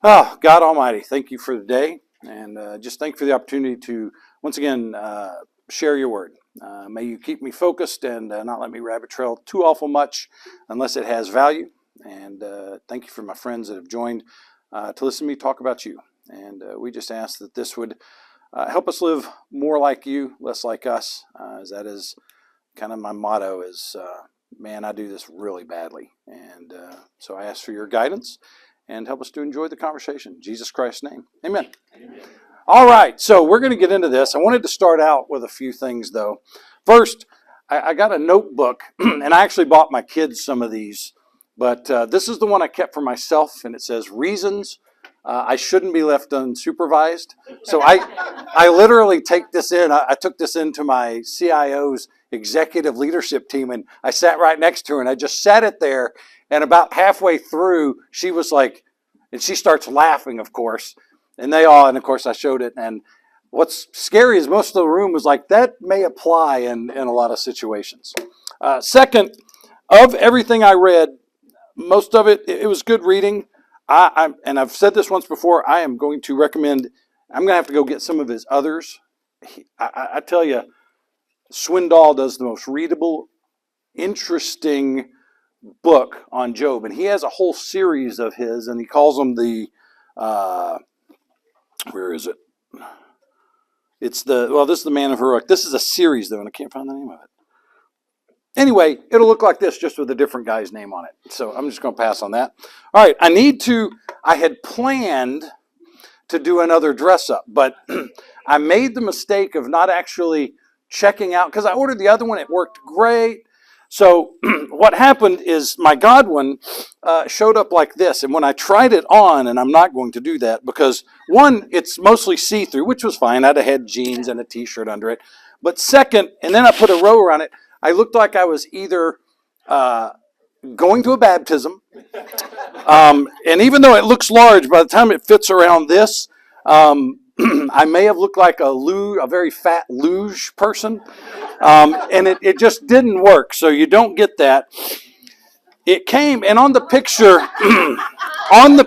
Oh, God Almighty, thank you for the day, and just thank you for the opportunity to once again share your word. May you keep me focused and not let me rabbit trail too awful much unless it has value. And thank you for my friends that have joined to listen to me talk about you. And we just ask that this would help us live more like you, less like us. As that is kind of my motto is, man, I do this really badly. And so I ask for your guidance and help us to enjoy the conversation. In Jesus Christ's name, amen. Amen. All right, so we're going to get into this. I wanted to start out with a few things, though. First, I got a notebook, and I actually bought my kids some of these, but this is the one I kept for myself, and it says, Reasons I Shouldn't Be Left Unsupervised. So I literally take this in. I took this into my CIO's executive leadership team, and I sat right next to her, and I just sat it there. And about halfway through, she was like, and she starts laughing, of course. And of course, I showed it. And what's scary is most of the room was like, that may apply in a lot of situations. Second, of everything I read, most of it was good reading. And I've said this once before, I am going to recommend, I'm going to have to go get some of his others. I tell you, Swindoll does the most readable, interesting book on Job, and he has a whole series of his, and he calls them the where is it? This is the Man of Heroic. This is a series though, and I can't find the name of it. Anyway, it'll look like this just with a different guy's name on it. So I'm just going to pass on that. All right, I had planned to do another dress up, but I made the mistake of not actually checking out, because I ordered the other one, it worked great. So what happened is my God one showed up like this. And when I tried it on, and I'm not going to do that because, one, it's mostly see-through, which was fine. I'd have had jeans and a T-shirt under it. But second, and then I put a row around it, I looked like I was either going to a baptism, and even though it looks large, by the time it fits around this, I may have looked like a very fat luge person, and it just didn't work. So you don't get that. It came, and on the picture, on the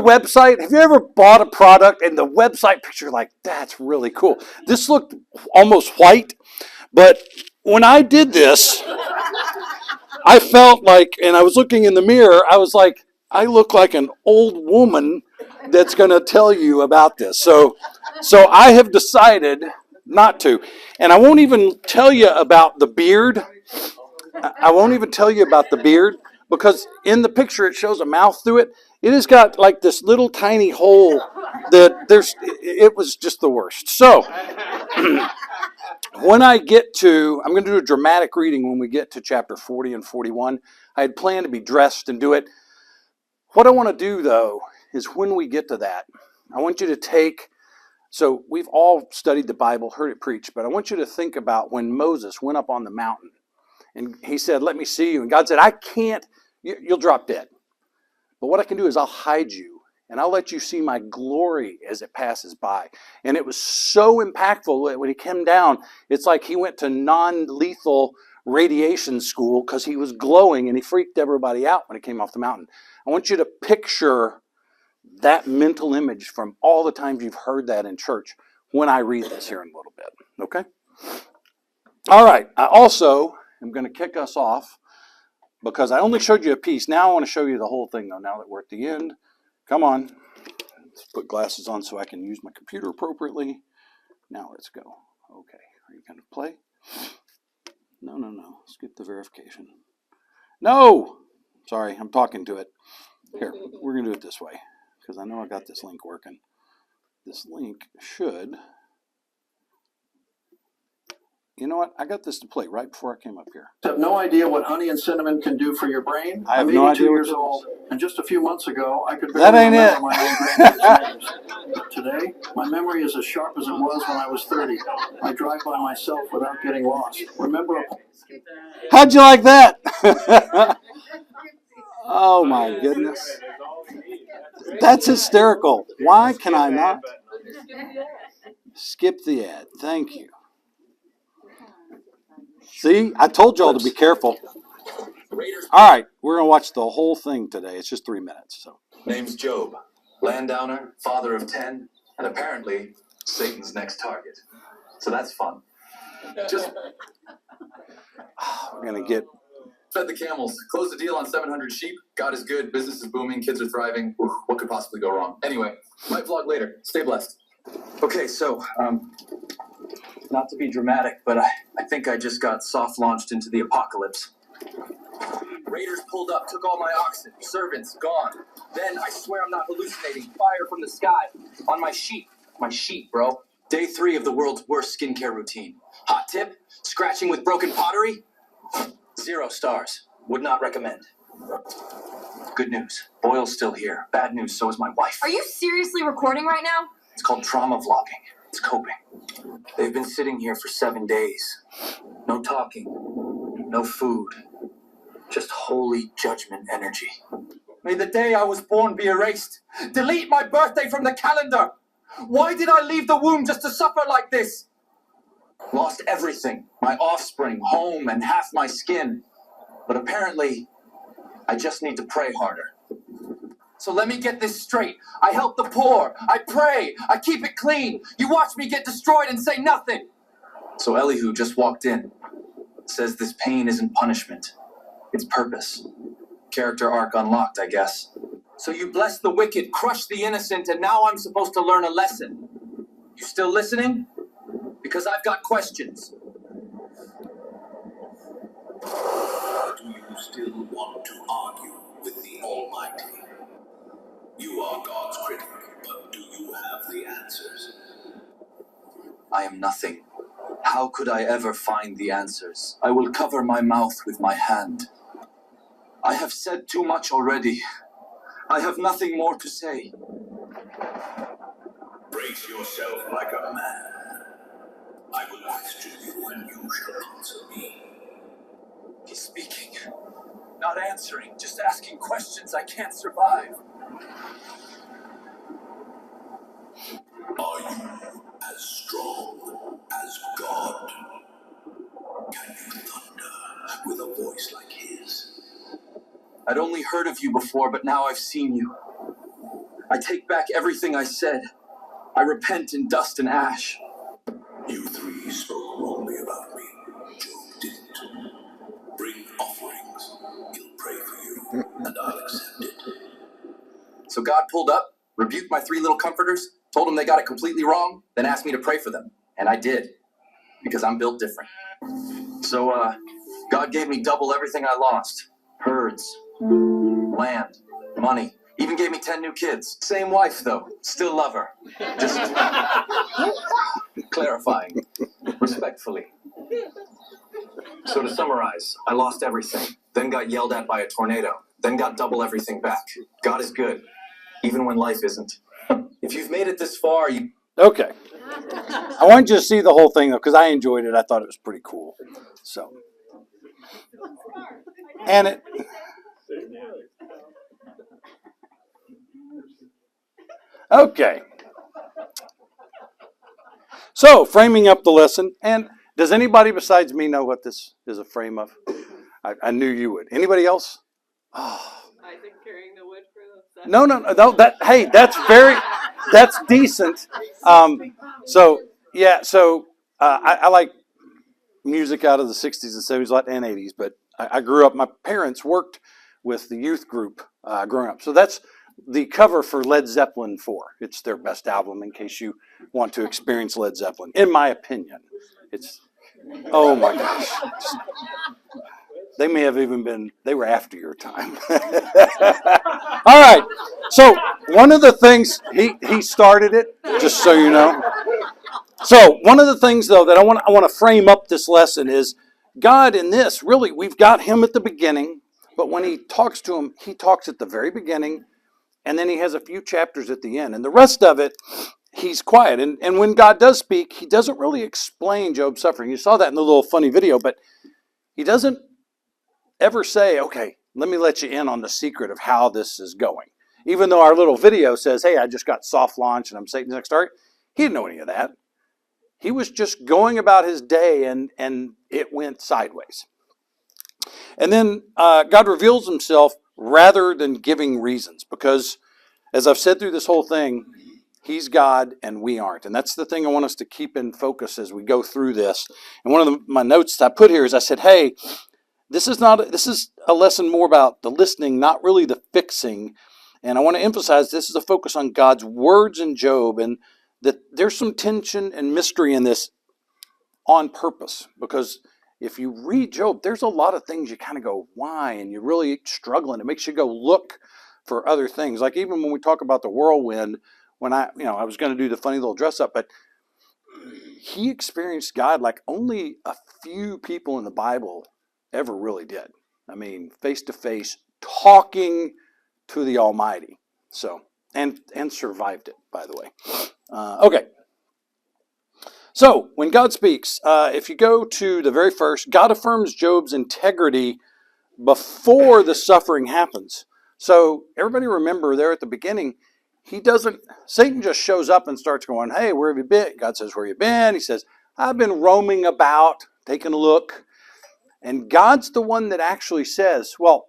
website, have you ever bought a product and the website picture, like, that's really cool. This looked almost white, but when I did this, I felt like, and I was looking in the mirror, I was like, I look like an old woman that's going to tell you about this. So I have decided not to. And I won't even tell you about the beard. I won't even tell you about the beard, because in the picture it shows a mouth through it. It has got like this little tiny hole it was just the worst. So when I'm going to do a dramatic reading when we get to chapter 40 and 41. I had planned to be dressed and do it. What I want to do, though, is when we get to that, I want you to so we've all studied the Bible, heard it preached, but I want you to think about when Moses went up on the mountain and he said, let me see you. And God said, I can't, you'll drop dead. But what I can do is I'll hide you and I'll let you see my glory as it passes by. And it was so impactful when he came down. It's like he went to non-lethal radiation school because he was glowing and he freaked everybody out when he came off the mountain. I want you to picture that mental image from all the times you've heard that in church when I read this here in a little bit. Okay? All right. I also am going to kick us off because I only showed you a piece. Now I want to show you the whole thing, though, now that we're at the end. Come on. Let's put glasses on so I can use my computer appropriately. Now let's go. Okay. Are you going to play? No. Skip the verification. No! Sorry, I'm talking to it. Here, we're going to do it this way because I know I got this link working. This link should... You know what? I got this to play right before I came up here. I have no idea what honey and cinnamon can do for your brain. I'm 82 years old, and just a few months ago, I could That barely ain't remember it. my own grandparents' names. But today, my memory is as sharp as it was when I was 30. I drive by myself without getting lost. Remember? How'd you like that? Oh my goodness. That's hysterical. Why can I not skip the ad? Thank you. See, I told y'all to be careful. All right, we're going to watch the whole thing today. It's just 3 minutes. So Name's Job, landowner, father of 10, and apparently Satan's next target. So that's fun. Just We're going to get... fed the camels, closed the deal on 700 sheep. God is good, business is booming, kids are thriving. Oof, what could possibly go wrong? Anyway, might vlog later. Stay blessed. Okay, so, not to be dramatic, but I think I just got soft launched into the apocalypse. Raiders pulled up, took all my oxen, servants gone. Then, I swear I'm not hallucinating, fire from the sky on my sheep. My sheep, bro. Day 3 of the world's worst skincare routine. Hot tip, scratching with broken pottery? 0 stars. Would not recommend. Good news. Boyle's still here. Bad news, so is my wife. Are you seriously recording right now? It's called trauma vlogging. It's coping. They've been sitting here for 7 days. No talking. No food. Just holy judgment energy. May the day I was born be erased. Delete my birthday from the calendar. Why did I leave the womb just to suffer like this? Lost everything. My offspring, home, and half my skin. But apparently, I just need to pray harder. So let me get this straight. I help the poor. I pray. I keep it clean. You watch me get destroyed and say nothing. So Elihu just walked in. Says this pain isn't punishment. It's purpose. Character arc unlocked, I guess. So you bless the wicked, crush the innocent, and now I'm supposed to learn a lesson. You still listening? Because I've got questions. Do you still want to argue with the Almighty? You are God's critic, but do you have the answers? I am nothing. How could I ever find the answers? I will cover my mouth with my hand. I have said too much already. I have nothing more to say. Brace yourself like a man. I will question you and you shall answer me. He's speaking, not answering, just asking questions I can't survive. Are you as strong as God? Can you thunder with a voice like his? I'd only heard of you before, but now I've seen you. I take back everything I said. I repent in dust and ash. You 3 spoke wrongly about me. Job didn't. Bring offerings. He'll pray for you, and I'll accept it. So God pulled up, rebuked my 3 little comforters, told them they got it completely wrong, then asked me to pray for them. And I did, because I'm built different. So, God gave me double everything I lost. Herds, land, money. Even gave me 10 new kids. Same wife, though. Still love her. Just clarifying. Respectfully. So to summarize, I lost everything. Then got yelled at by a tornado. Then got double everything back. God is good, even when life isn't. If you've made it this far, you... Okay. I want you to see the whole thing, though, because I enjoyed it. I thought it was pretty cool. So. And it... Okay. So, framing up the lesson. And does anybody besides me know what this is a frame of? I knew you would. Anybody else? Oh. I think carrying the wood for the set. No. That's decent. I like music out of the 60s and 70s and 80s, but I grew up, my parents worked with the youth group growing up. So that's the cover for Led Zeppelin 4. It's their best album in case you want to experience Led Zeppelin. In my opinion, it's, oh my gosh. They may have even been, they were after your time. All right. So one of the things, he started it, just so you know. So one of the things, though, that I want to frame up this lesson is God in this, really, we've got him at the beginning, but when he talks to him, he talks at the very beginning, and then he has a few chapters at the end. And the rest of it, he's quiet. And when God does speak, he doesn't really explain Job's suffering. You saw that in the little funny video, but he doesn't ever say, okay, let me let you in on the secret of how this is going. Even though our little video says, hey, I just got soft launch and I'm Satan's next target. He didn't know any of that. He was just going about his day and it went sideways. And then God reveals himself rather than giving reasons, because as I've said through this whole thing, he's God and we aren't. And that's the thing I want us to keep in focus as we go through this. And one of my notes I put here is I said, hey, this is a lesson more about the listening, not really the fixing. And I want to emphasize this is a focus on God's words in Job, and that there's some tension and mystery in this on purpose. Because if you read Job, there's a lot of things you kind of go, why? And you're really struggling. It makes you go look for other things. Like even when we talk about the whirlwind, when I was going to do the funny little dress up, but he experienced God like only a few people in the Bible ever really did. I mean, face to face, talking to the Almighty. So, and survived it, by the way. Okay. So, when God speaks, if you go to the very first, God affirms Job's integrity before the suffering happens. So, everybody remember there at the beginning, Satan just shows up and starts going, hey, where have you been? God says, where have you been? He says, I've been roaming about, taking a look. And God's the one that actually says, well,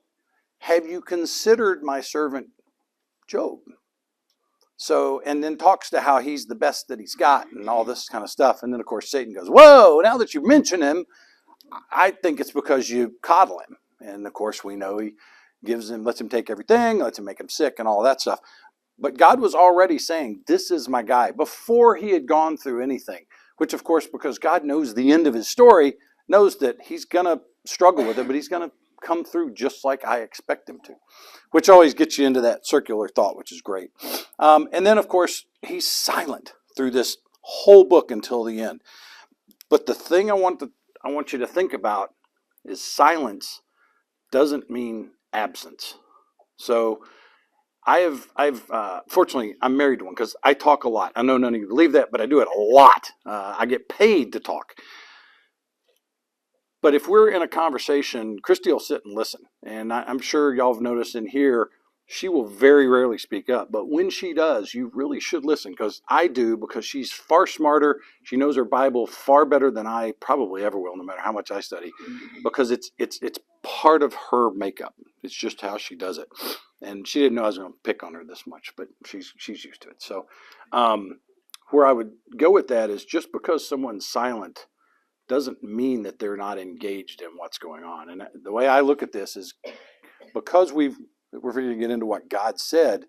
have you considered my servant Job? So, and then talks to how he's the best that he's got and all this kind of stuff. And then, of course, Satan goes, whoa, now that you mention him, I think it's because you coddle him. And, of course, we know he lets him take everything, lets him make him sick and all that stuff. But God was already saying, this is my guy, before he had gone through anything. Which, of course, because God knows the end of his story, knows that he's going to struggle with it, but he's going to come through just like I expect him to. Which always gets you into that circular thought, which is great. And then, of course, he's silent through this whole book until the end. But the thing I want you to think about is silence doesn't mean absence. So fortunately, I'm married to one because I talk a lot. I know none of you believe that, but I do it a lot. I get paid to talk. But if we're in a conversation, Christy will sit and listen. And I'm sure y'all have noticed in here, she will very rarely speak up. But when she does, you really should listen, because I do, because she's far smarter. She knows her Bible far better than I probably ever will, no matter how much I study, because it's part of her makeup. It's just how she does it. And she didn't know I was going to pick on her this much, but she's used to it. So where I would go with that is, just because someone's silent doesn't mean that they're not engaged in what's going on. And the way I look at this is, because we're going to get into what God said,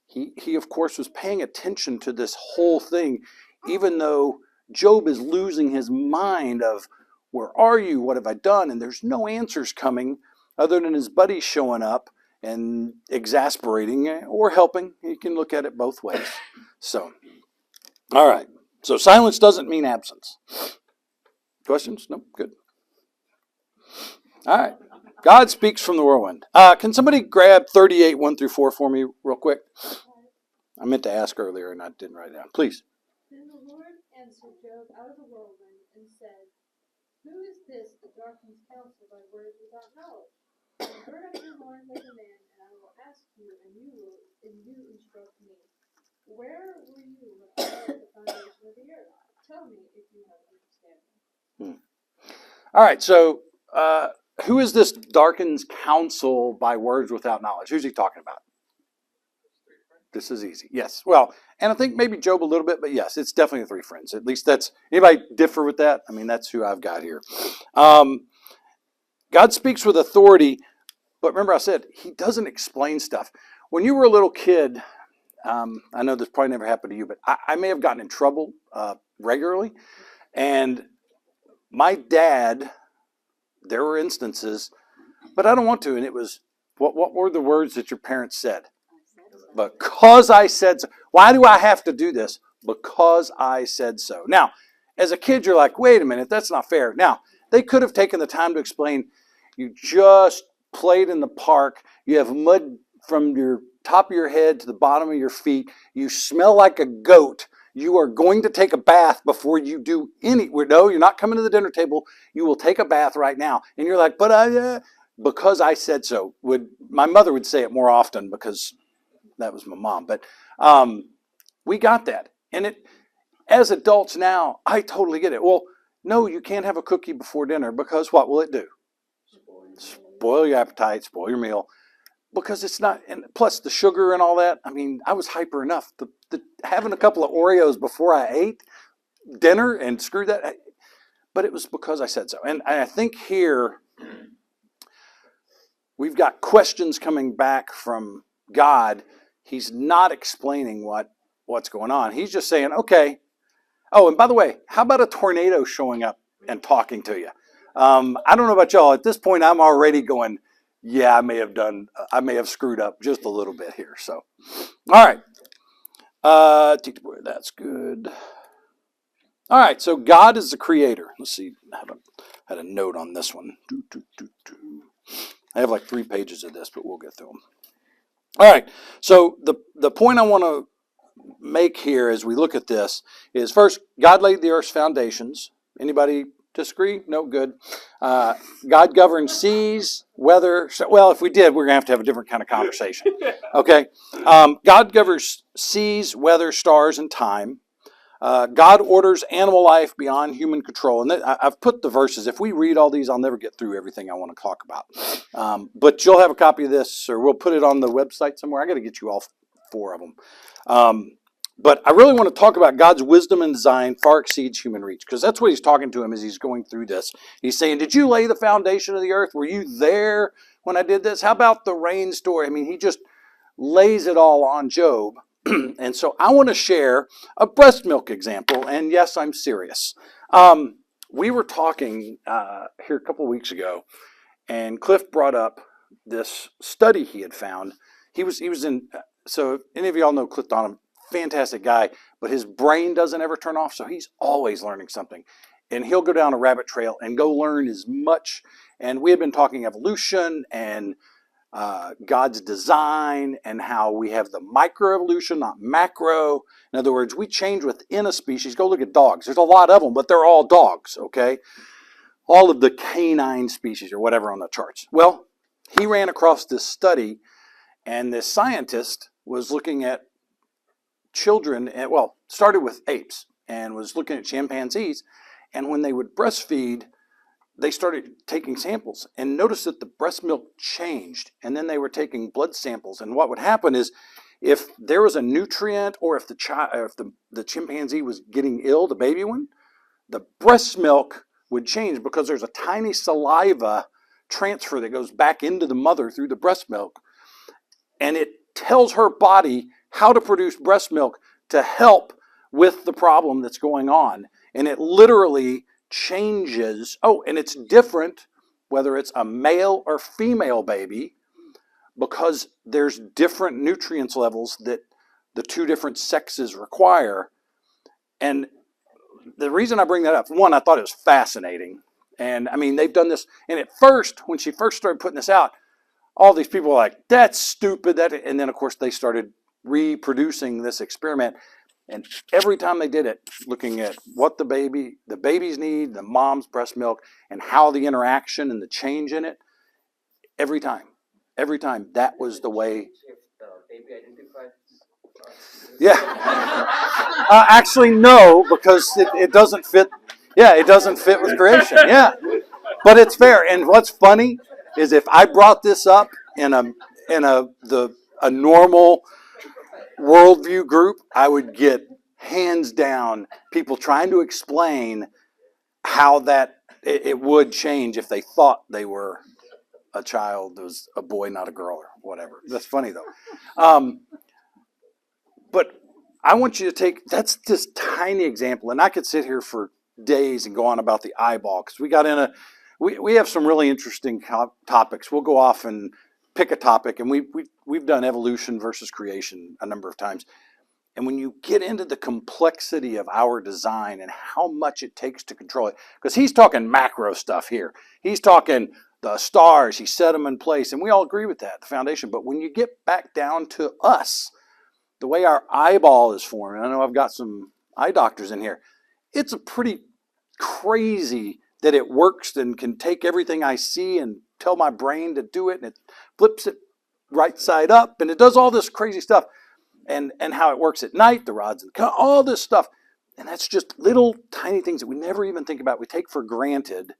he of course was paying attention to this whole thing, even though Job is losing his mind of, where are you? What have I done? And there's no answers coming other than his buddy showing up and exasperating or helping. You can look at it both ways. So, all right. So silence doesn't mean absence. Questions? No? Good. All right. God speaks from the whirlwind. Can somebody grab 38, 1-4 for me real quick? I meant to ask earlier and I didn't write it down. Please. Then the Lord answered Job out of the whirlwind and said, who is this that darkens counsel by words without knowledge? Gird up your loins like a man, and I will ask you, and you instruct me. Where were you when I laid the foundation of the earth? Tell me if you have understanding. All right, so who is this darkens counsel by words without knowledge? Who's he talking about? This is easy. Yes. Well, and I think maybe Job a little bit, but yes, it's definitely the three friends. At least that's, anybody differ with that? I mean, that's who I've got here. God speaks with authority, but remember I said, he doesn't explain stuff. When you were a little kid, I know this probably never happened to you, but I may have gotten in trouble regularly. And my dad, there were instances, but I don't want to, and it was, what were the words that your parents said? Because I said so. Why do I have to do this? Because I said so. Now, as a kid, you're like, wait a minute, that's not fair. Now, they could have taken the time to explain, you just played in the park, you have mud from your top of your head to the bottom of your feet, you smell like a goat, you are going to take a bath before you do no, you're not coming to the dinner table, you will take a bath right now. And you're like, but because I said so. My mother would say it more often because that was my mom. But we got that. And as adults now, I totally get it. Well, no, you can't have a cookie before dinner, because what will it do? Spoil your appetite, spoil your meal. because it's not, and plus the sugar and all that. I mean, I was hyper enough. Having a couple of Oreos before I ate dinner and screw that. But it was because I said so. And I think here we've got questions coming back from God. He's not explaining what's going on. He's just saying, okay. Oh, and by the way, how about a tornado showing up and talking to you? I don't know about y'all. At this point, I'm already going, yeah, I may have screwed up just a little bit here. So, all right. That's good. All right, so God is the creator. Let's see, I had a note on this one. I have like 3 pages of this, but we'll get through them. All right, so the point I want to make here as we look at this is, first, God laid the earth's foundations. Anybody disagree? No, good. God governs seas, weather. Well, if we did, we're going to have a different kind of conversation. Okay, God governs seas, weather, stars, and time. God orders animal life beyond human control. And I've put the verses. If we read all these, I'll never get through everything I want to talk about. But you'll have a copy of this, or we'll put it on the website somewhere. I got to get you all 4 of them. But I really want to talk about God's wisdom and design far exceeds human reach, because that's what he's talking to him as he's going through this. He's saying, did you lay the foundation of the earth? Were you there when I did this? How about the rain story? I mean, he just lays it all on Job. And so I want to share a breast milk example. And yes, I'm serious. We were talking here a couple of weeks ago, and Cliff brought up this study he had found. He was in, so if any of y'all know Cliff Donham, fantastic guy, but his brain doesn't ever turn off, so he's always learning something. And he'll go down a rabbit trail and go learn as much. And we had been talking evolution and God's design, and how we have the microevolution, not macro. In other words, we change within a species. Go look at dogs. There's a lot of them, but they're all dogs, okay? All of the canine species or whatever on the charts. Well, he ran across this study, and this scientist was looking at children, started with apes, and was looking at chimpanzees, and when they would breastfeed, they started taking samples and noticed that the breast milk changed. And then they were taking blood samples. And what would happen is, if there was a nutrient, or if the chimpanzee was getting ill, the baby one, the breast milk would change, because there's a tiny saliva transfer that goes back into the mother through the breast milk. And it tells her body how to produce breast milk to help with the problem that's going on. And it literally changes. Oh, and it's different whether it's a male or female baby, because there's different nutrients levels that the 2 different sexes require. And the reason I bring that up, one, I thought it was fascinating. And I mean, they've done this. And at first, when she first started putting this out, all these people were like, that's stupid. And then, of course, they started reproducing this experiment. And every time they did it, looking at what the babies need, the mom's breast milk, and how the interaction and the change in it, every time, that was the way. Yeah. Actually, no, because it doesn't fit. Yeah, it doesn't fit with creation. Yeah. But it's fair. And what's funny is, if I brought this up in a normal worldview group, I would get hands down people trying to explain how that it would change if they thought they were a child, was a boy, not a girl, or whatever. That's funny though. But I want you to that's this tiny example, and I could sit here for days and go on about the eyeball, because we have some really interesting topics. We'll go off and pick a topic, and we've done evolution versus creation a number of times. And when you get into the complexity of our design and how much it takes to control it, because he's talking macro stuff here. He's talking the stars, he set them in place, and we all agree with that, the foundation. But when you get back down to us, the way our eyeball is formed, and I know I've got some eye doctors in here, it's a pretty crazy that it works and can take everything I see and tell my brain to do it, and it flips it right side up, and it does all this crazy stuff. And how it works at night, the rods and all this stuff. And that's just little tiny things that we never even think about. We take for granted,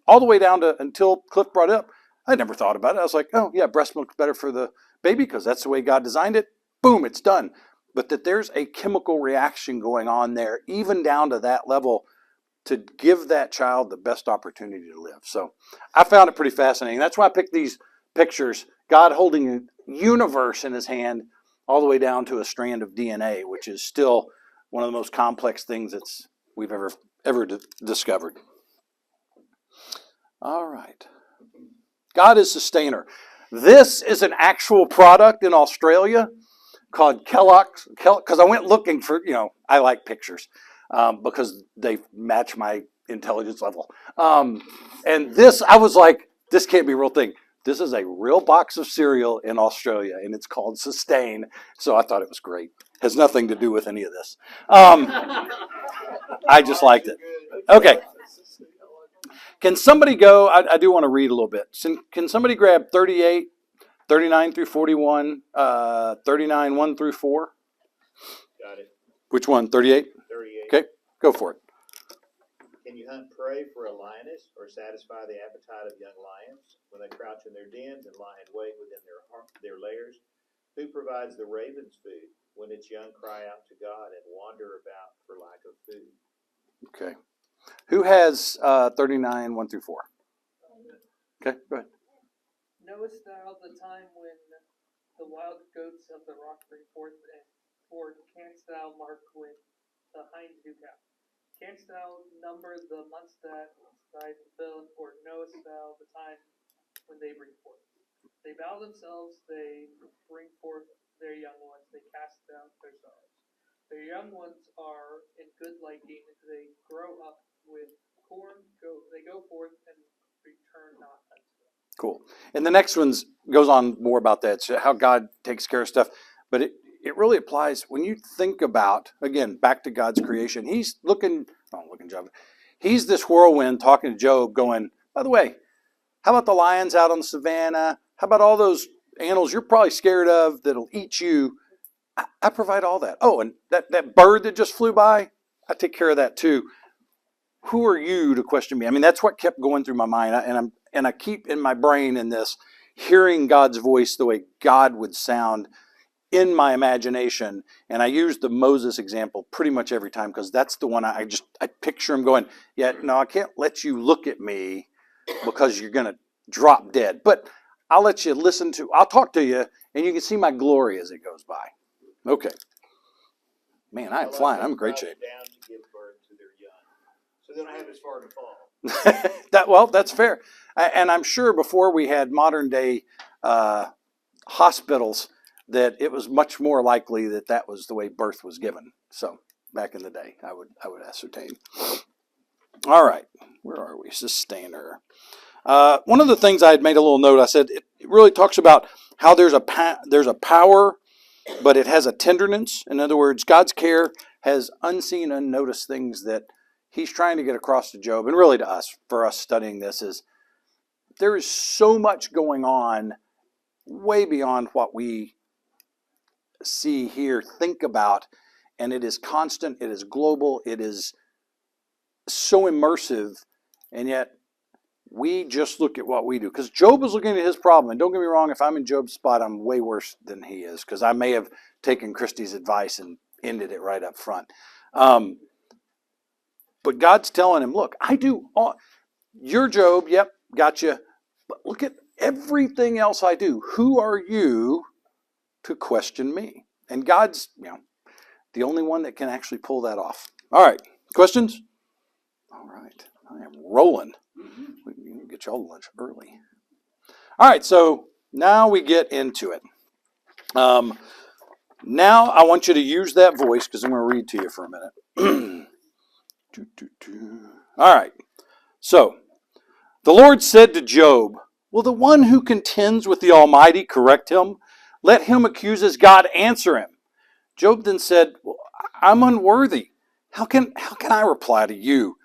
all the way down to, until Cliff brought it up, I never thought about it. I was like, oh yeah, breast milk's better for the baby because that's the way God designed it. Boom, it's done. But that there's a chemical reaction going on there, even down to that level, to give that child the best opportunity to live. So I found it pretty fascinating. That's why I picked these pictures. God holding a universe in his hand all the way down to a strand of DNA, which is still one of the most complex things we've ever discovered. All right. God is sustainer. This is an actual product in Australia called Kellogg's, because I went looking for, I like pictures because they match my intelligence level. And this, I was like, this can't be a real thing. This is a real box of cereal in Australia, and it's called Sustain. So I thought it was great. Has nothing to do with any of this. I just liked it. Okay. Can somebody go, I do want to read a little bit. Can somebody grab 38, 39 through 41, 39, 1 through 4? Got it. Which one, 38? 38. Okay, go for it. Can you hunt prey for a lioness or satisfy the appetite of young lions when they crouch in their dens and lie in wait within their lairs? Who provides the ravens food when its young cry out to God and wander about for lack of food? Okay. Who has 39, 1 through 4? Okay, go ahead. Knowest thou the time when the wild goats of the rock bring forth, or canst thou mark when the hinds do calve? Canst thou number the months that thy fulfill, or knowest thou the time when they bring forth? They bow themselves, they bring forth their young ones, they cast down their sorrows. Their young ones are in good liking, they grow up with corn, they go forth and return not unto them. Cool. And the next one goes on more about that, so how God takes care of stuff. But it really applies when you think about, again, back to God's creation. He's Job. He's this whirlwind talking to Job going, by the way, how about the lions out on the savannah? How about all those animals you're probably scared of that'll eat you? I provide all that. Oh, and that bird that just flew by, I take care of that too. Who are you to question me? I mean, that's what kept going through my mind. And I keep in my brain in this, hearing God's voice the way God would sound in my imagination. And I use the Moses example pretty much every time because that's the one I picture him going, yeah, no, I can't let you look at me because you're going to drop dead. But I'll let you I'll talk to you and you can see my glory as it goes by. Okay. Man, I'm flying. I'm in great shape. Down to give birth to their young, so they don't have as far to fall. That's fair. And I'm sure before we had modern day hospitals that it was much more likely that was the way birth was given. So back in the day, I would ascertain. All right, where are we? Sustainer. One of the things I had made a little note, I said it really talks about how there's a power, but it has a tenderness. In other words, God's care has unseen, unnoticed things that he's trying to get across to Job, and really to us, for us studying this, is there is so much going on way beyond what we see here, think about, and it is constant, it is global, it is so immersive, and yet we just look at what we do. Because Job is looking at his problem, and don't get me wrong, if I'm in Job's spot, I'm way worse than he is, because I may have taken Christy's advice and ended it right up front. But God's telling him, look, I do all, you're Job, yep, gotcha, but look at everything else I do. Who are you to question me? And God's, the only one that can actually pull that off. All right, questions? All right, I am rolling. We can get y'all lunch early. All right, so now we get into it. Now I want you to use that voice because I'm going to read to you for a minute. All right, so the Lord said to Job, will the one who contends with the Almighty correct him? Let him accuse his God answer him. Job then said, well, I'm unworthy. How can I reply to you?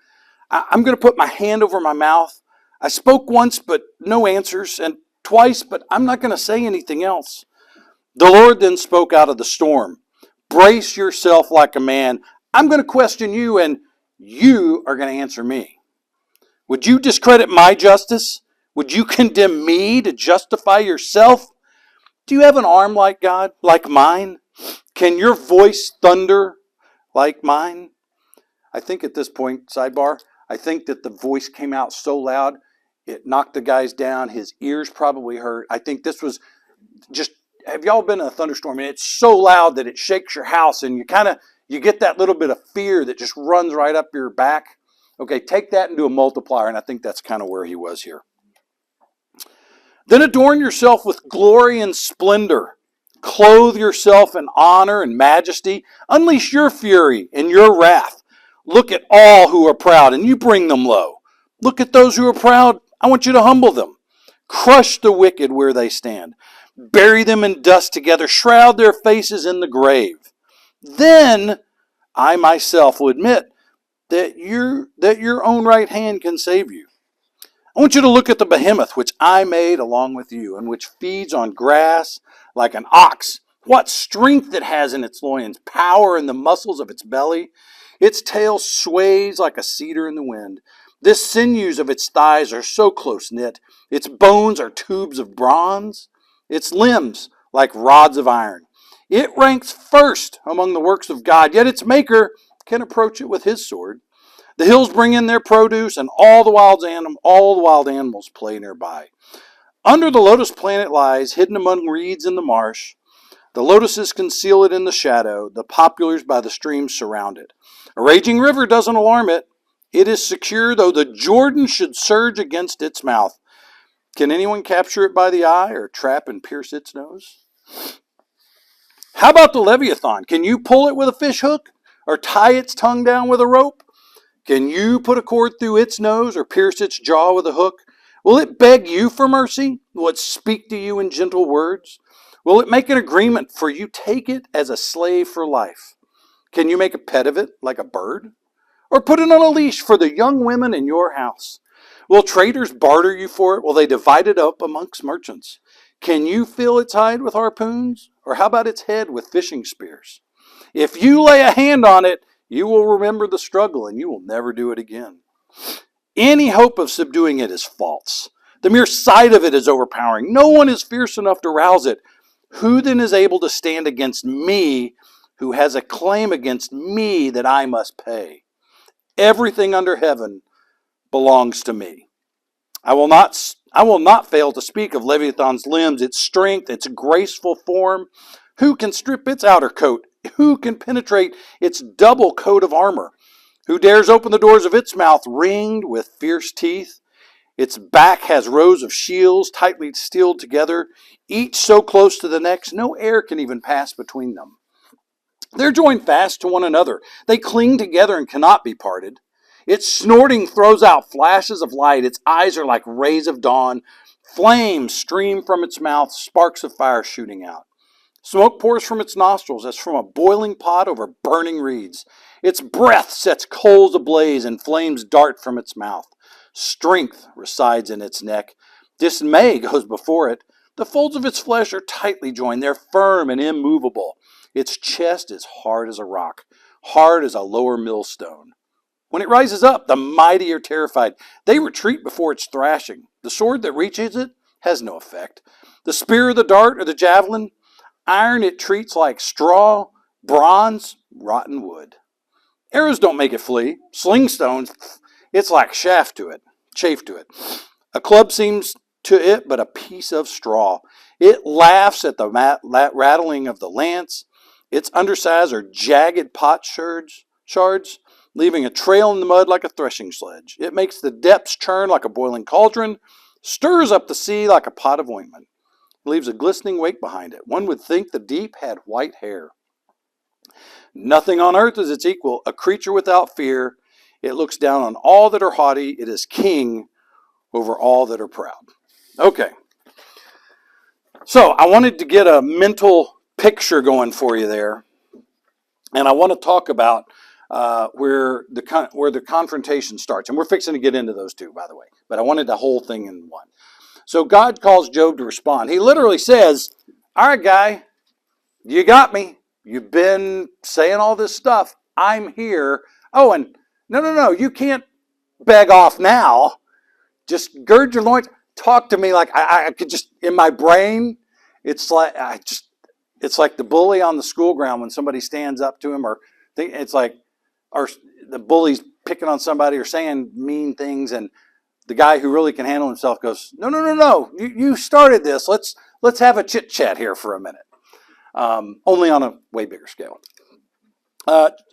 I'm going to put my hand over my mouth. I spoke once, but no answers, and twice, but I'm not going to say anything else. The Lord then spoke out of the storm. Brace yourself like a man. I'm going to question you, and you are going to answer me. Would you discredit my justice? Would you condemn me to justify yourself? Do you have an arm like God, like mine? Can your voice thunder like mine? I think at this point, sidebar, I think that the voice came out so loud, it knocked the guys down. His ears probably hurt. I think this was just, have y'all been in a thunderstorm? And it's so loud that it shakes your house and you get that little bit of fear that just runs right up your back. Okay, take that and do a multiplier, and I think that's kind of where he was here. Then adorn yourself with glory and splendor. Clothe yourself in honor and majesty. Unleash your fury and your wrath. Look at all who are proud, and you bring them low. Look at those who are proud. I want you to humble them. Crush the wicked where they stand. Bury them in dust together. Shroud their faces in the grave. Then I myself will admit that your own right hand can save you. I want you to look at the behemoth which I made along with you, and which feeds on grass like an ox. What strength it has in its loins, power in the muscles of its belly. Its tail sways like a cedar in the wind. The sinews of its thighs are so close knit. Its bones are tubes of bronze. Its limbs like rods of iron. It ranks first among the works of God, yet its maker can approach it with his sword. The hills bring in their produce, and all the wild animals play nearby. Under the lotus plant it lies, hidden among reeds in the marsh. The lotuses conceal it in the shadow. The poplars by the streams surround it. A raging river doesn't alarm it. It is secure, though the Jordan should surge against its mouth. Can anyone capture it by the eye, or trap and pierce its nose? How about the Leviathan? Can you pull it with a fish hook, or tie its tongue down with a rope? Can you put a cord through its nose, or pierce its jaw with a hook? Will it beg you for mercy? Will it speak to you in gentle words? Will it make an agreement for you take it as a slave for life? Can you make a pet of it like a bird? Or put it on a leash for the young women in your house? Will traders barter you for it? Will they divide it up amongst merchants? Can you fill its hide with harpoons? Or how about its head with fishing spears? If you lay a hand on it, you will remember the struggle, and you will never do it again. Any hope of subduing it is false. The mere sight of it is overpowering. No one is fierce enough to rouse it. Who then is able to stand against me, who has a claim against me that I must pay? Everything under heaven belongs to me. I will not fail to speak of Leviathan's limbs, its strength, its graceful form. Who can strip its outer coat? Who can penetrate its double coat of armor? Who dares open the doors of its mouth, ringed with fierce teeth? Its back has rows of shields tightly steeled together, each so close to the next, no air can even pass between them. They're joined fast to one another. They cling together and cannot be parted. Its snorting throws out flashes of light. Its eyes are like rays of dawn. Flames stream from its mouth, sparks of fire shooting out. Smoke pours from its nostrils as from a boiling pot over burning reeds. Its breath sets coals ablaze, and flames dart from its mouth. Strength resides in its neck. Dismay goes before it. The folds of its flesh are tightly joined. They're firm and immovable. Its chest is hard as a rock, hard as a lower millstone. When it rises up, the mighty are terrified. They retreat before its thrashing. The sword that reaches it has no effect. The spear or the dart or the javelin, iron it treats like straw, bronze, rotten wood. Arrows don't make it flee. Sling stones, it's like chaff to it. A club seems to it but a piece of straw. It laughs at the rattling of the lance. Its undersides are jagged pot shards, leaving a trail in the mud like a threshing sledge. It makes the depths churn like a boiling cauldron, stirs up the sea like a pot of ointment. It leaves a glistening wake behind it. One would think the deep had white hair. Nothing on earth is its equal, a creature without fear. It looks down on all that are haughty. It is king over all that are proud. Okay. So I wanted to get a mental picture going for you there. And I want to talk about where the confrontation starts. And we're fixing to get into those two, by the way. But I wanted the whole thing in one. So God calls Job to respond. He literally says, all right, guy, you got me. You've been saying all this stuff. I'm here. Oh, and no, you can't beg off now. Just gird your loins. Talk to me like I could just, in my brain, It's like it's like the bully on the school ground when somebody stands up to him, or it's like, or the bully's picking on somebody or saying mean things, and the guy who really can handle himself goes, no, no, no, no, you started this. Let's have a chit chat here for a minute. Only on a way bigger scale.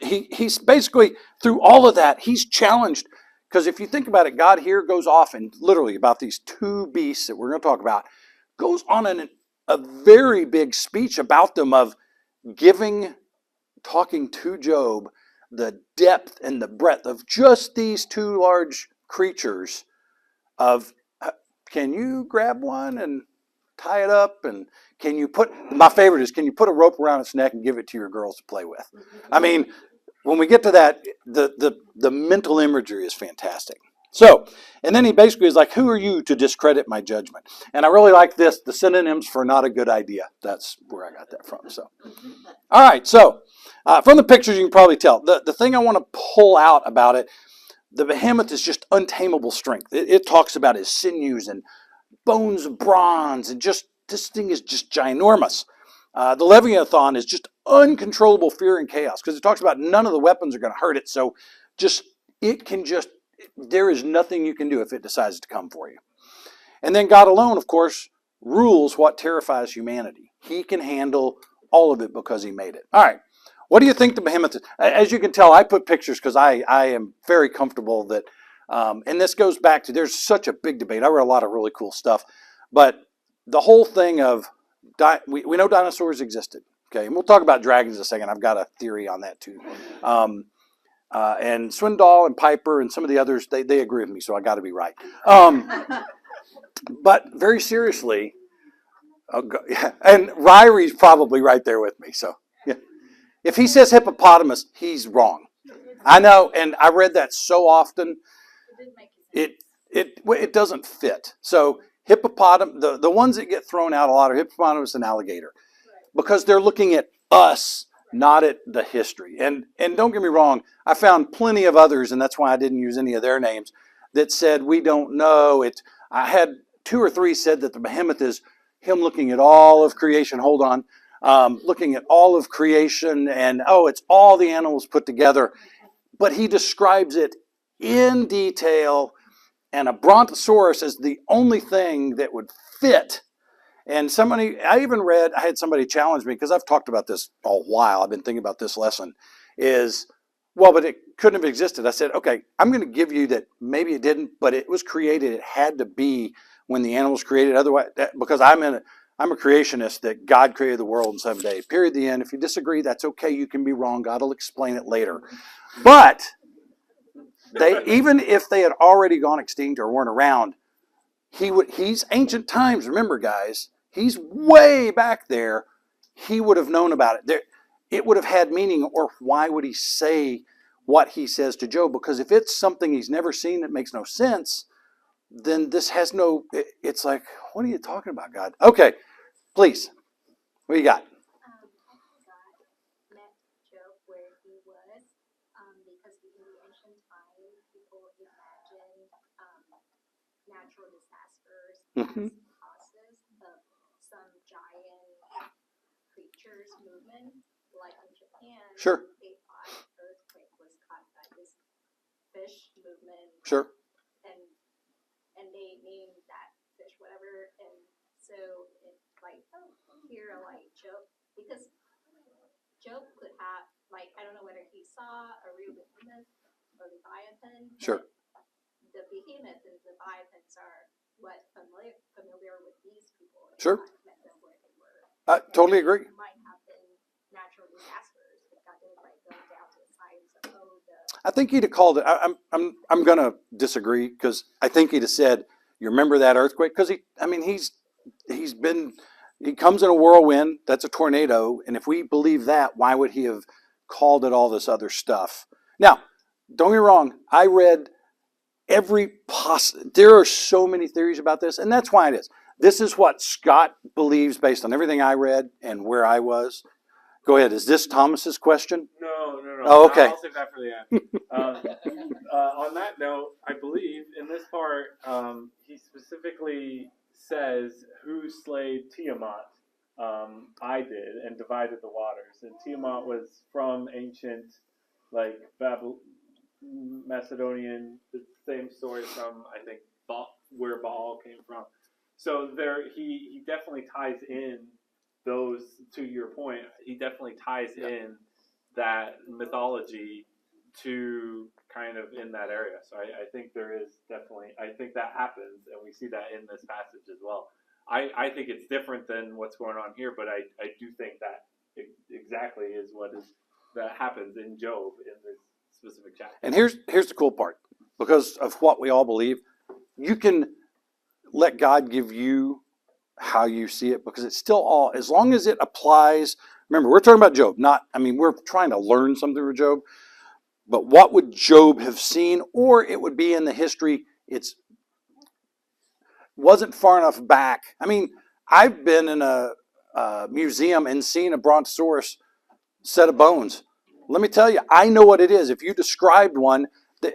He's basically, through all of that, he's challenged, because if you think about it, God here goes off and literally about these two beasts that we're going to talk about, goes on a very big speech about them, of talking to Job the depth and the breadth of just these two large creatures, of can you grab one and tie it up, and my favorite is, can you put a rope around its neck and give it to your girls to play with? I mean, when we get to that, the mental imagery is fantastic. So, and then he basically is like, who are you to discredit my judgment? And I really like this, the synonyms for not a good idea. That's where I got that from. So, all right. So, from the pictures, you can probably tell. The thing I want to pull out about it, the behemoth is just untamable strength. It talks about his sinews and bones of bronze, and just this thing is just ginormous. The Leviathan is just uncontrollable fear and chaos, because it talks about none of the weapons are going to hurt it. So there is nothing you can do if it decides to come for you. And then God alone, of course, rules what terrifies humanity. He can handle all of it because he made it. All right. What do you think the behemoth is? As you can tell, I put pictures because I am very comfortable that, and this goes back to, there's such a big debate. I read a lot of really cool stuff, but the whole thing of, we know dinosaurs existed. Okay, and we'll talk about dragons in a second. I've got a theory on that too. And Swindoll and Piper and some of the others, they agree with me, so I got to be right. But very seriously, and Ryrie's probably right there with me. So yeah, if he says hippopotamus, he's wrong. I know, and I read that so often. It doesn't fit. So hippopotamus, the ones that get thrown out a lot are hippopotamus and alligator, because they're looking at us, not at the history. And don't get me wrong, I found plenty of others, and that's why I didn't use any of their names, that said we don't know. I had 2 or 3 said that the behemoth is him looking at all of creation. Hold on. Looking at all of creation, and it's all the animals put together. But he describes it in detail, and a brontosaurus is the only thing that would fit. And I had somebody challenge me, because I've talked about this a while. I've been thinking about this lesson, but it couldn't have existed. I said, okay, I'm going to give you that maybe it didn't, but it was created. It had to be when the animals created. Otherwise, because I'm a creationist, that God created the world in 7 days. Period. The end. If you disagree, that's okay. You can be wrong. God will explain it later. But even if they had already gone extinct or weren't around, he's ancient times. Remember, guys, he's way back there. He would have known about it. It would have had meaning, or why would he say what he says to Job? Because if it's something he's never seen that makes no sense, then this has no, it's like, what are you talking about, God? Okay, please. What do you got? Met Job where he was, because in the ancient time, people imagined natural disasters as causes of some giant creatures movement, like in Japan. Sure. They thought earthquake was caused by this fish movement. Sure. And they named that fish whatever, and so it's like, here, like Job, because Job could have, like, I don't know whether he saw a real behemoth or Leviathan. Sure. The behemoth and Leviathans are what familiar with these people. Sure. Met them where they were. I totally agree. It might have been natural disasters that got them like go down to the size of I think he'd have called it. I'm gonna disagree, because I think he'd have said, "You remember that earthquake?" Because he comes in a whirlwind. That's a tornado. And if we believe that, why would he have called it all this other stuff? Now, don't get me wrong. I read there are so many theories about this, and that's why it is. This is what Scott believes based on everything I read and where I was. Go ahead. Is this Thomas's question? No. Oh, okay. I'll save that for the end. On that note, I believe in this part, he specifically says who slayed Tiamat, I did and divided the waters. And Tiamat was from ancient, like Macedonian, the same story from I think where Baal came from. So he definitely ties in those, to your point. He definitely ties in that mythology to kind of in that area. So I think there is definitely, I think that happens, and we see that in this passage as well. I think it's different than what's going on here, but I do think that exactly is that happens in Job in this specific chapter. And here's the cool part, because of what we all believe, you can let God give you how you see it, because it's still all, as long as it applies. Remember, we're talking about Job, we're trying to learn something from Job, but what would Job have seen? Or it would be in the history. It's wasn't far enough back. I've been in a museum and seen a brontosaurus set of bones. Let me tell you, I know what it is. If you described one,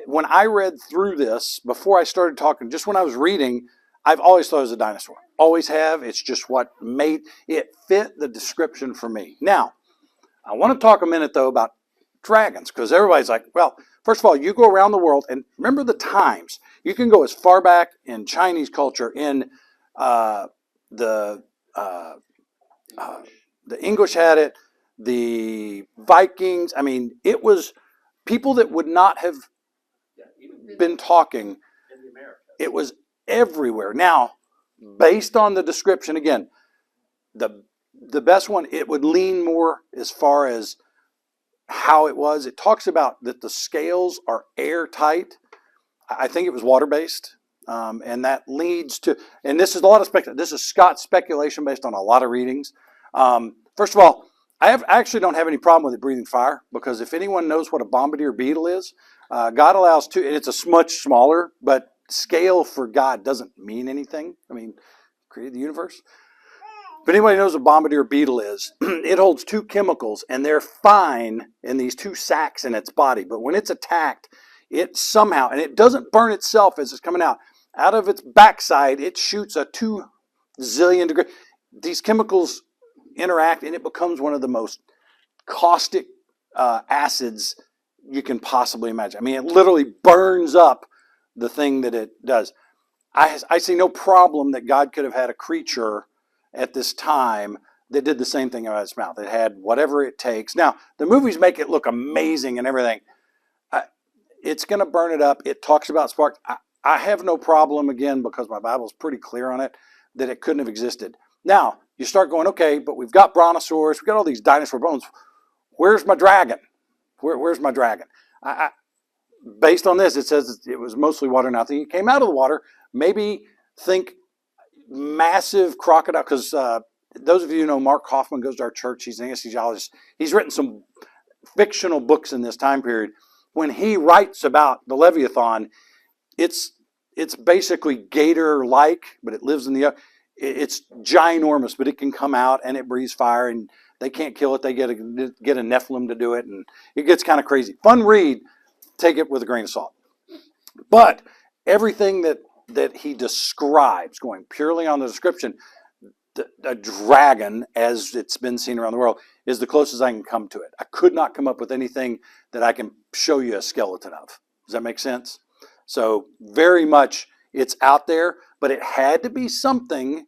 when I read through this, before I started talking, just when I was reading, I've always thought it was a dinosaur. Always have. It's just what made it fit the description for me. Now, I want to talk a minute, though, about dragons, because everybody's like, well, first of all, you go around the world, and remember the times. You can go as far back in Chinese culture, in the English had it, the Vikings. It was people that would not have been talking. It was everywhere. Now, based on the description, again, the best one, it would lean more as far as how it was. It talks about that the scales are airtight. I think it was water-based. And that leads to, and this is a lot of speculation. This is Scott's speculation based on a lot of readings. First of all, I actually don't have any problem with it breathing fire, because if anyone knows what a bombardier beetle is, God allows two, and it's a much smaller, but scale for God doesn't mean anything. Created the universe. If anybody knows what a bombardier beetle is, it holds two chemicals, and they're fine in these two sacs in its body. But when it's attacked, it somehow, and it doesn't burn itself as it's coming out of its backside, it shoots a 2 zillion degree. These chemicals interact, and it becomes one of the most caustic acids you can possibly imagine. It literally burns up the thing that it does. I see no problem that God could have had a creature at this time that did the same thing out of its mouth. It had whatever it takes. Now, the movies make it look amazing and everything. It's going to burn it up. It talks about sparks. I have no problem, again, because my Bible's pretty clear on it, that it couldn't have existed. Now, you start going, okay, but we've got brontosaurus, we've got all these dinosaur bones. Where's my dragon? Where's my dragon? Based on this, it says it was mostly water. Now, I think it came out of the water. Maybe think massive crocodile, because those of you who know Mark Hoffman goes to our church. He's an anesthesiologist. He's written some fictional books in this time period. When he writes about the Leviathan, it's basically gator-like, but it lives in the. It's ginormous, but it can come out and it breathes fire, and they can't kill it. They get a Nephilim to do it, and it gets kind of crazy. Fun read. Take it with a grain of salt. But everything that he describes, going purely on the description, a dragon, as it's been seen around the world, is the closest I can come to it. I could not come up with anything that I can show you a skeleton of. Does that make sense? So very much it's out there, but it had to be something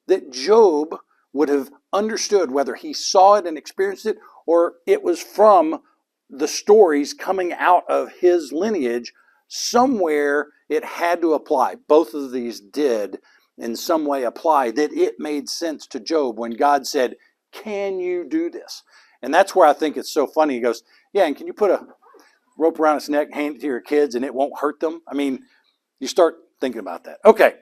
that Job would have understood, whether he saw it and experienced it, or it was from the stories coming out of his lineage. Somewhere it had to apply. Both of these did in some way apply, that it made sense to Job when God said, can you do this? And that's where I think it's so funny. He goes, yeah, and can you put a rope around its neck, hand it to your kids, and it won't hurt them? You start thinking about that. Okay.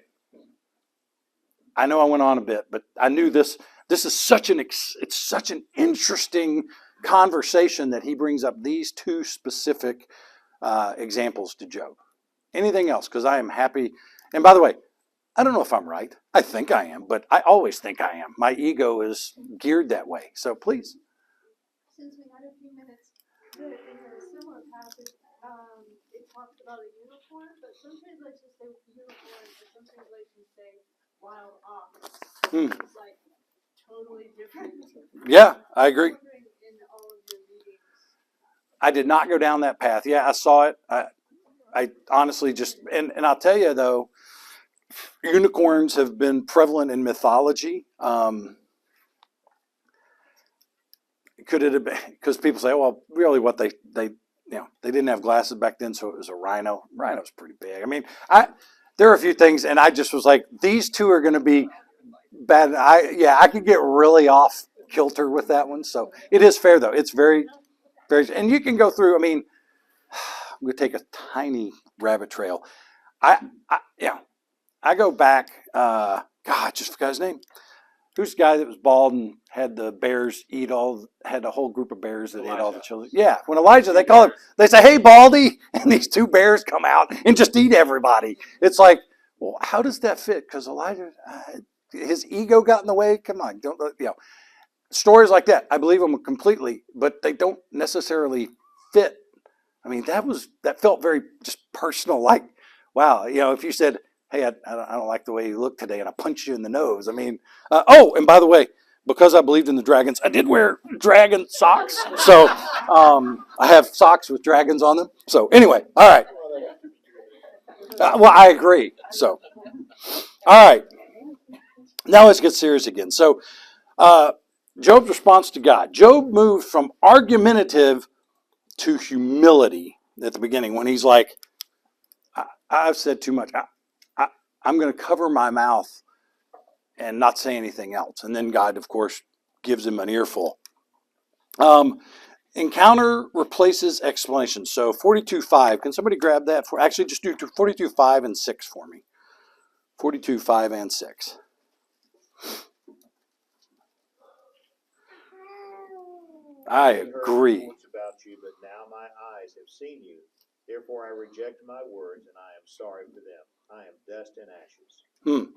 I know I went on a bit, but I knew this is such an interesting conversation that he brings up these two specific examples to Job. Anything else? Because I am happy. And by the way, I don't know if I'm right. I think I am, but I always think I am. My ego is geared that way. So please. Since we had a few minutes, in a similar passage, it talks about a unicorn, but some translations say unicorn, but some translations say wild ox. It's like totally different. Yeah, I agree. In all of your readings. I did not go down that path. Yeah, I saw it. I honestly just, and I'll tell you though, unicorns have been prevalent in mythology. Could it have been, because people say, well, really what they they didn't have glasses back then, so it was a rhino. Rhino's pretty big. I mean, there are a few things, and I just was like, these two are going to be bad. I could get really off kilter with that one. So it is fair though. It's very, very, and you can go through. I mean, I'm going to take a tiny rabbit trail. I go back. God, I just forgot his name. Who's the guy that was bald and had the bears had a whole group of bears that ate all the children? Yeah, when Elijah, they say, hey, Baldy, and these two bears come out and just eat everybody. It's like, well, how does that fit? Because Elijah, his ego got in the way. Come on, don't, stories like that, I believe them completely, but they don't necessarily fit. I mean, that felt very just personal, like, wow, if you said, hey, I don't like the way you look today, and I punch you in the nose. I mean, and by the way, because I believed in the dragons, I did wear dragon socks. So I have socks with dragons on them. So anyway, all right. Well, I agree. So, all right. Now let's get serious again. So Job's response to God. Job moved from argumentative to humility at the beginning when he's like, I've said too much. I'm going to cover my mouth and not say anything else. And then God, of course, gives him an earful. Encounter replaces explanation. So 42:5. Can somebody grab that? Actually, just do 42:5 and 6 for me. 42:5 and 6. I agree. About you, but now my eyes have seen you. Therefore, I reject my words, and I am sorry for them. I am dust and ashes.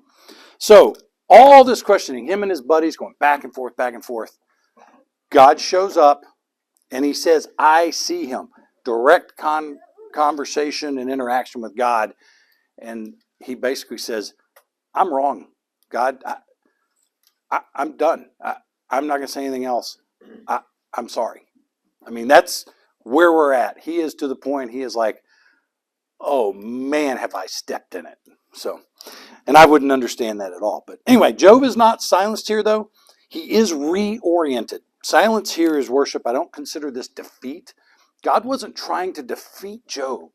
So all this questioning, him and his buddies going back and forth, back and forth. God shows up, and he says, "I see him." Direct conversation and interaction with God, and he basically says, "I'm wrong, God. I'm done. I'm not going to say anything else. I'm sorry." I mean, that's where we're at. He is to the point, he is like, oh man, have I stepped in it. So, and I wouldn't understand that at all. But anyway, Job is not silenced here though. He is reoriented. Silence here is worship. I don't consider this defeat. God wasn't trying to defeat Job.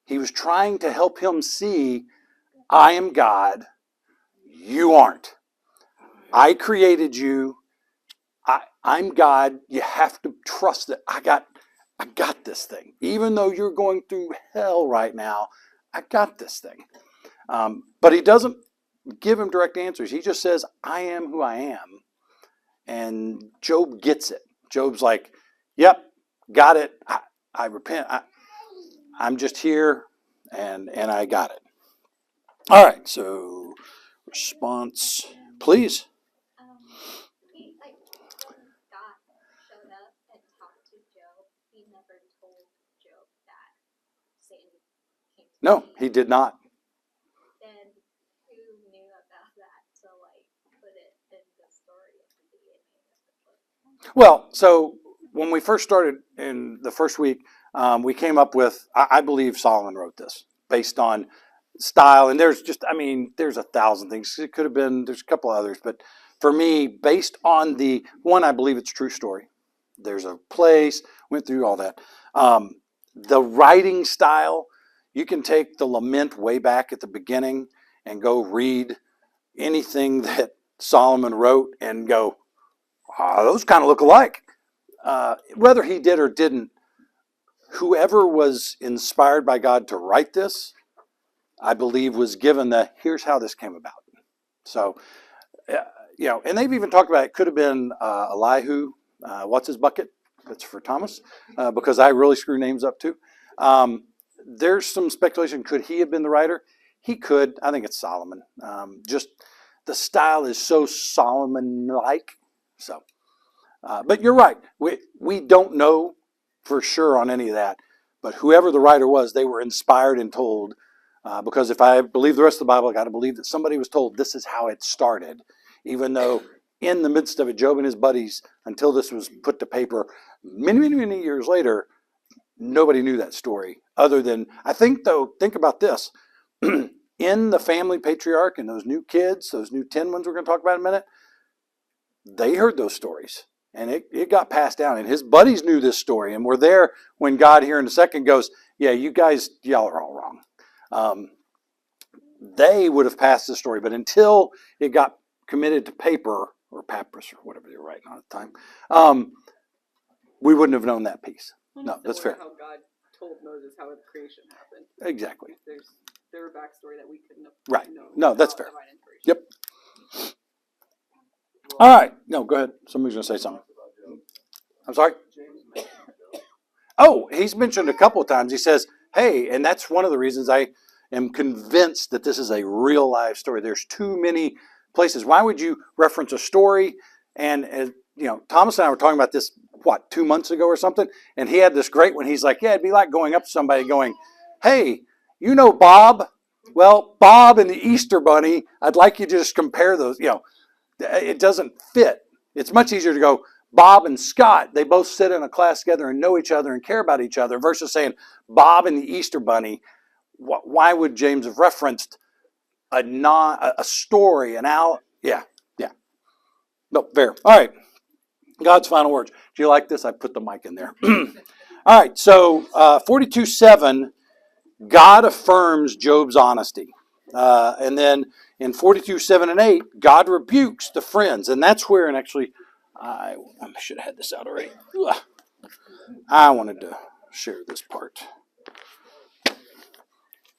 He was trying to help him see, I am God. You aren't. I created you. I'm God. You have to trust that I got this thing. Even though you're going through hell right now, I got this thing. But he doesn't give him direct answers. He just says, I am who I am. And Job gets it. Job's like, yep, got it. I repent. I'm just here, and I got it. All right, so response, please. God showed up and talked to Job. He never told Job that Satan came to No, him. he did not. Then who knew about that to put it in the story at the beginning of the book? Well, so when we first started in the first week, we came up with, I believe Solomon wrote this based on style. And there's there's 1,000 things. It could have been, there's a couple others. But for me, based on the one, I believe it's a true story. There's a place, went through all that. The writing style, you can take the lament way back at the beginning and go read anything that Solomon wrote and go, those kind of look alike. Whether he did or didn't, whoever was inspired by God to write this, I believe was given here's how this came about. So, and they've even talked about it could have been Elihu, what's his bucket? That's for Thomas, because I really screw names up too. There's some speculation. Could he have been the writer? He could. I think it's Solomon. Just the style is so Solomon-like. So, but you're right. We don't know for sure on any of that. But whoever the writer was, they were inspired and told. Because if I believe the rest of the Bible, I got to believe that somebody was told this is how it started, even though in the midst of it, Job and his buddies, until this was put to paper many, many, many years later, nobody knew that story other than, I think though, think about this. In the family patriarch and those new kids, those new 10 ones we're going to talk about in a minute, they heard those stories and it got passed down. And his buddies knew this story and were there when God here in a second goes, yeah, you guys, y'all are all wrong. They would have passed the story, but until it got committed to paper or papyrus or whatever they were writing on at the time, we wouldn't have known that piece. No, that's fair. How God told Moses how the creation happened. Exactly. There's their backstory that we couldn't have Right. known. No, that's fair. Divine inspiration. Yep. All right. No, go ahead. Somebody's going to say something. I'm sorry? Oh, he's mentioned a couple of times. He says, hey, and that's one of the reasons I am convinced that this is a real life story. There's too many places. Why would you reference a story? And Thomas and I were talking about this, 2 months ago or something? And he had this great one. He's like, yeah, it'd be like going up to somebody going, hey, you know Bob? Well, Bob and the Easter Bunny, I'd like you to just compare those. It doesn't fit. It's much easier to go, Bob and Scott, they both sit in a class together and know each other and care about each other, versus saying Bob and the Easter Bunny. Why would James have referenced a story, Yeah. No, fair. All right. God's final words. Do you like this? I put the mic in there. All right. So 42:7, God affirms Job's honesty. And then in 42:7 and 8, God rebukes the friends. And that's where, and actually, I should have had this out already. I wanted to share this part.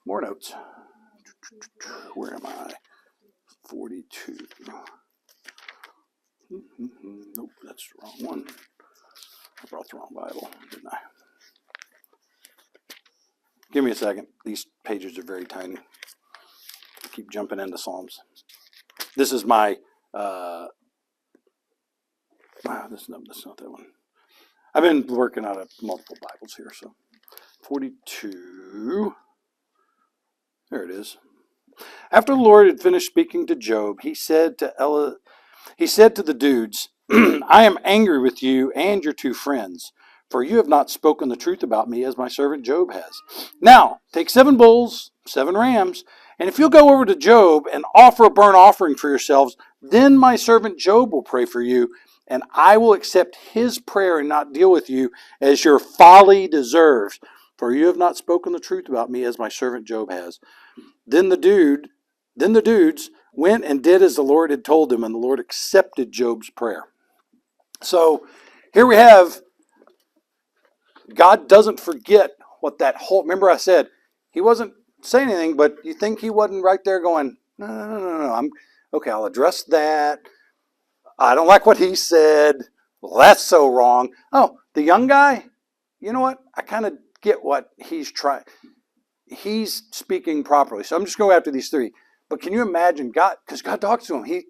More notes. Where am I? 42. Nope, that's the wrong one. I brought the wrong Bible, didn't I? Give me a second. These pages are very tiny. I keep jumping into Psalms. This is my, that's not that one. I've been working out of multiple Bibles here, so 42. There it is. After the Lord had finished speaking to Job, he said to the dudes, I am angry with you and your two friends, for you have not spoken the truth about me as my servant Job has. Now, take 7 bulls, 7 rams, and if you'll go over to Job and offer a burnt offering for yourselves, then my servant Job will pray for you, and I will accept his prayer and not deal with you as your folly deserves, for you have not spoken the truth about me as my servant Job has. Then the dudes went and did as the Lord had told them, and the Lord accepted Job's prayer. So here we have, God doesn't forget what that whole, remember I said, he wasn't saying anything, but you think he wasn't right there going, no, I'll address that. I don't like what he said. Well, that's so wrong. Oh, the young guy, you know what? I kind of get what he's trying. He's speaking properly. So I'm just going after these 3. But can you imagine God, because God talks to him.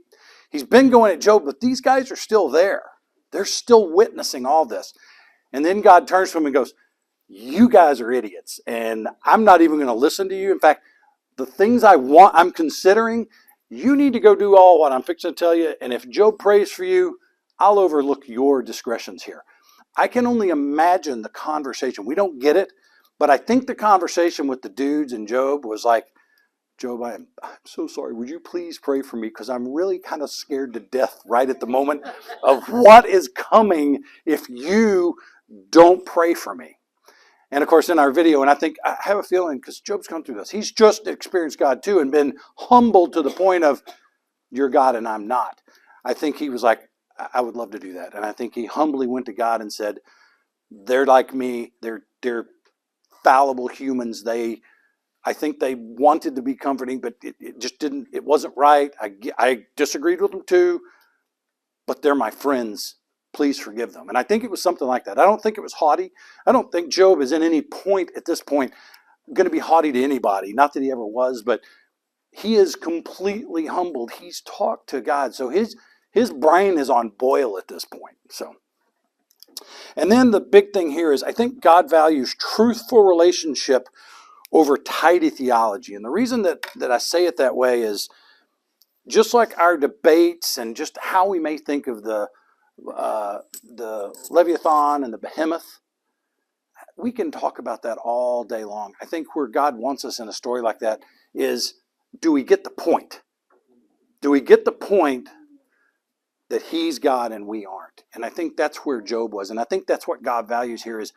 He's been going at Job, but these guys are still there. They're still witnessing all this. And then God turns to him and goes, you guys are idiots, and I'm not even going to listen to you. In fact, the things I'm considering, you need to go do all what I'm fixing to tell you. And if Job prays for you, I'll overlook your discretions here. I can only imagine the conversation. We don't get it, but I think the conversation with the dudes and Job was like, Job, I'm so sorry. Would you please pray for me? Because I'm really kind of scared to death right at the moment of what is coming if you don't pray for me. And of course, in our video, and I have a feeling, because Job's gone through this, he's just experienced God too and been humbled to the point of, you're God and I'm not. I think he was like, I would love to do that. And I think he humbly went to God and said, they're like me. They're fallible humans. I think they wanted to be comforting, but it just didn't, it wasn't right. I disagreed with them too, but they're my friends. Please forgive them. And I think it was something like that. I don't think it was haughty. I don't think Job is in any point at this point going to be haughty to anybody. Not that he ever was, but he is completely humbled. He's talked to God. So his brain is on boil at this point. So, and then the big thing here is I think God values truthful relationship over tidy theology. And the reason that I say it that way is just like our debates and just how we may think of the Leviathan and the Behemoth, we can talk about that all day long. I think where God wants us in a story like that is, do we get the point? Do we get the point that he's God and we aren't? And I think that's where Job was. And I think that's what God values here is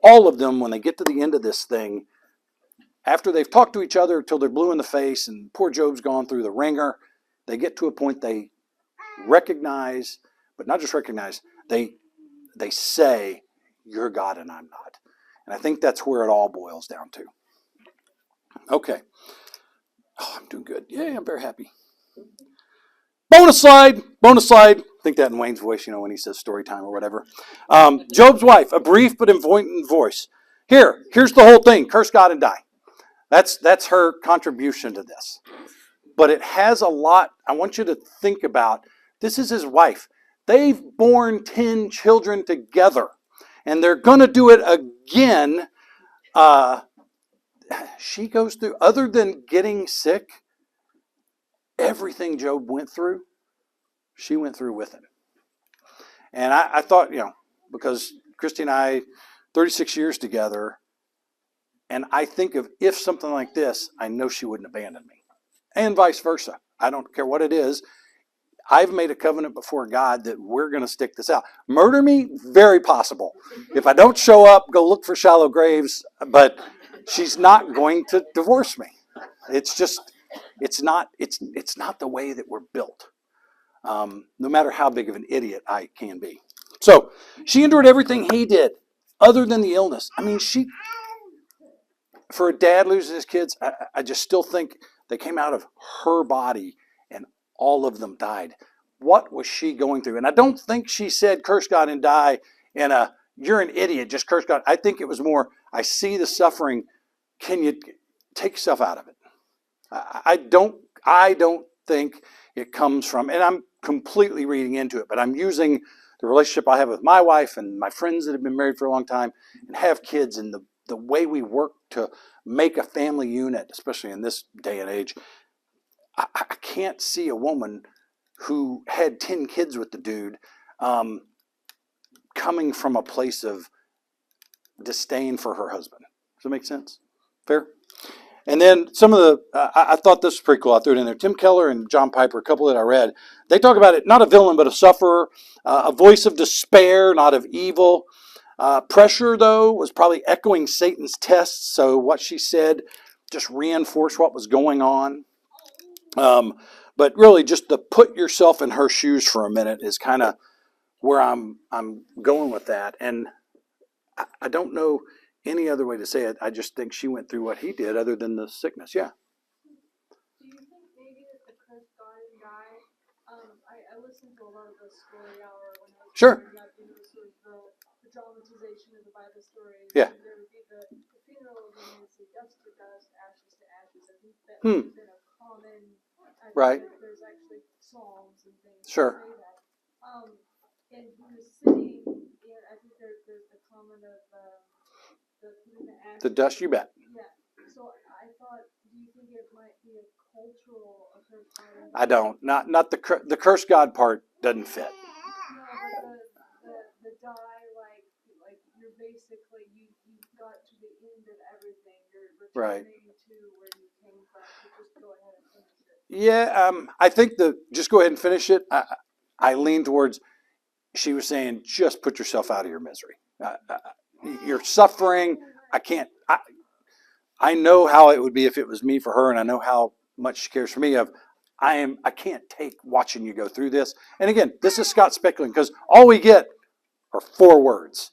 all of them, when they get to the end of this thing, after they've talked to each other till they're blue in the face and poor Job's gone through the ringer, they get to a point they recognize, but not just recognize, they say, you're God and I'm not. And I think that's where it all boils down to. Okay. Oh, I'm doing good. Yeah, I'm very happy. Bonus slide. I think that in Wayne's voice, when he says story time or whatever. Job's wife, a brief but important voice. Here's the whole thing. Curse God and die. That's her contribution to this. But it has a lot. I want you to think about, this is his wife. They've borne 10 children together. And they're going to do it again. She goes through, other than getting sick, everything Job went through, she went through with him. And I thought, because Christy and I, 36 years together, and I think of if something like this, I know she wouldn't abandon me. And vice versa. I don't care what it is. I've made a covenant before God that we're going to stick this out. Murder me? Very possible. If I don't show up, go look for shallow graves. But she's not going to divorce me. It's just, it's not the way that we're built. No matter how big of an idiot I can be. So she endured everything he did, other than the illness. I mean, for a dad losing his kids, I just still think they came out of her body and all of them died. What was she going through? And I don't think she said, curse God and die in a, you're an idiot, just curse God. I think it was more, I see the suffering. Can you take yourself out of it? I don't think it comes from, and I'm completely reading into it, but I'm using the relationship I have with my wife and my friends that have been married for a long time and have kids, and the way we work to make a family unit, especially in this day and age. I can't see a woman who had 10 kids with the dude coming from a place of disdain for her husband. Does that make sense? Fair? And then some of the, I thought this was pretty cool. I threw it in there. Tim Keller and John Piper, a couple that I read, they talk about it, not a villain, but a sufferer, a voice of despair, not of evil. Pressure, though, was probably echoing Satan's tests. So what she said just reinforced what was going on. But really, just to put yourself in her shoes for a minute is kind of where I'm going with that. And I don't know any other way to say it. I just think she went through what he did, other than the sickness. Yeah. Do you think maybe that the curse God and die? I listened to a lot of the story hour when I was Sure. growing up, sort of the dramatization of the Bible stories. Yeah. And there would be the funeral, and they would say dust to dust, ashes to ashes. I think that has been a common. Right. There's actually psalms and things Sure. that say that. And he was sitting. I think there's the comment of the ashes. The dust, you bet. Yeah. So I thought, do you think it might be a cultural curse God? I don't. Not the curse God part doesn't fit. No, but the die, like you're basically you got to the end of everything. You're returning to where you came from. So just go ahead and finish it. Yeah. I think just go ahead and finish it. I lean towards. She was saying, just put yourself out of your misery. You're suffering. I can't. I know how it would be if it was me for her, and I know how much she cares for me. I can't take watching you go through this. And again, this is Scott speculating because all we get are 4 words.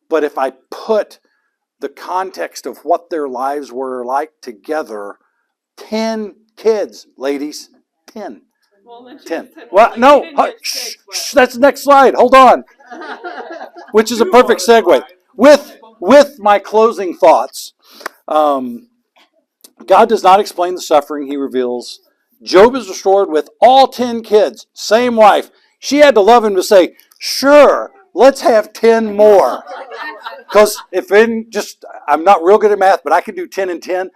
But if I put the context of what their lives were like together, 10 kids, ladies, 10. Well, then 10. said, Well, no, that's the next slide. Hold on. Which is a perfect segue. With my closing thoughts, God does not explain the suffering he reveals. Job is restored with all 10 kids, same wife. She had to love him to say, sure, let's have 10 more. Because I'm not real good at math, but I can do 10 and 10.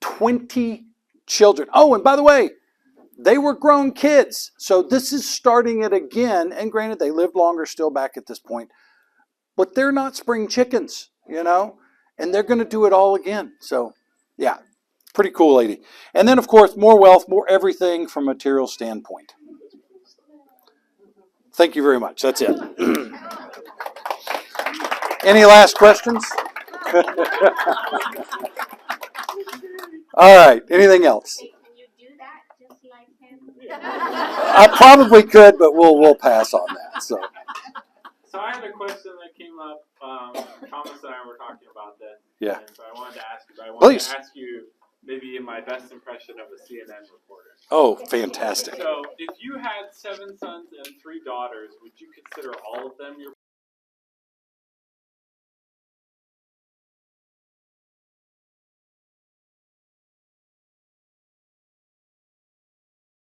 20 children. Oh, and by the way, they were grown kids. So this is starting it again. And granted, they lived longer still back at this point. But they're not spring chickens, you know, and they're going to do it all again. So, yeah, pretty cool lady. And then, of course, more wealth, more everything from a material standpoint. Thank you very much. That's it. Any last questions? All right. Anything else? Can you do that just like him? I probably could, but we'll pass on that. So. So I had a question that came up. Thomas and I were talking about this. Yeah. And so I wanted to ask you. I wanted Please. to ask you maybe my best impression of a CNN reporter. Oh, fantastic. So if you had 7 sons and 3 daughters, would you consider all of them your